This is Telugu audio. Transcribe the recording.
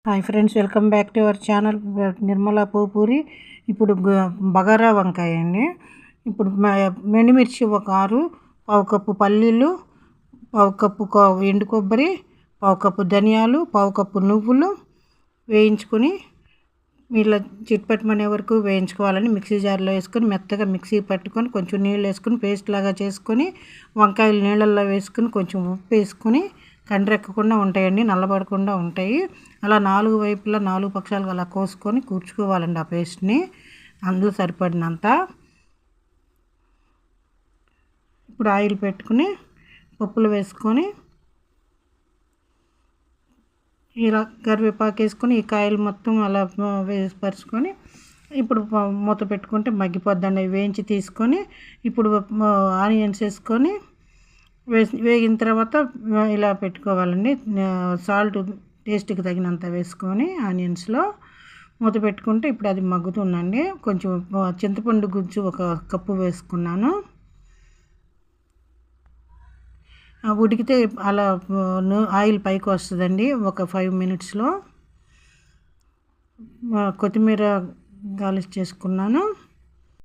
Hi friends, welcome back to our channel Nirmala Popuri. ఇప్పుడు బగారా వంకాయ అండి. ఇప్పుడు ఎండుమిర్చి ఒక 6, పావు కప్పు పల్లీలు, పావు కప్పు ఎండు కొబ్బరి, పావు కప్పు ధనియాలు, పావు కప్పు నువ్వులు వేయించుకొని ఇలా చిట్పట్టమనే వరకు వేయించుకోవాలని మిక్సీ జార్లో వేసుకొని మెత్తగా మిక్సీ పట్టుకొని కొంచెం నీళ్ళు వేసుకొని పేస్ట్ లాగా చేసుకొని వంకాయలు నీళ్ళల్లో వేసుకొని కొంచెం ఉప్పు వేసుకొని కండ్రెక్కకుండా ఉంటాయండి, నల్లబడకుండా ఉంటాయి. అలా 4 వైపులా 4 పక్షాలు అలా కోసుకొని కూర్చుకోవాలండి. ఆ పేస్ట్ని అందులో సరిపడినంత. ఇప్పుడు ఆయిల్ పెట్టుకుని పప్పులు వేసుకొని ఇలా కరివేపాకు వేసుకొని ఈ కాయలు మొత్తం అలా వేసిపరుచుకొని ఇప్పుడు మూత పెట్టుకుంటే మగ్గిపోద్దండి. వేయించి తీసుకొని ఇప్పుడు ఆనియన్స్ వేసుకొని వేగిన తర్వాత ఇలా పెట్టుకోవాలండి. సాల్ట్ టేస్ట్కి తగినంత వేసుకొని ఆనియన్స్లో మూత పెట్టుకుంటే ఇప్పుడు అది మగ్గుతుందండి. కొంచెం చింతపండు గుజ్జు 1 కప్పు వేసుకున్నాను. ఉడికితే అలా ఆయిల్ పైకి వస్తుందండి ఒక 5 మినిట్స్లో. కొత్తిమీర గార్నిష్ చేసుకున్నాను.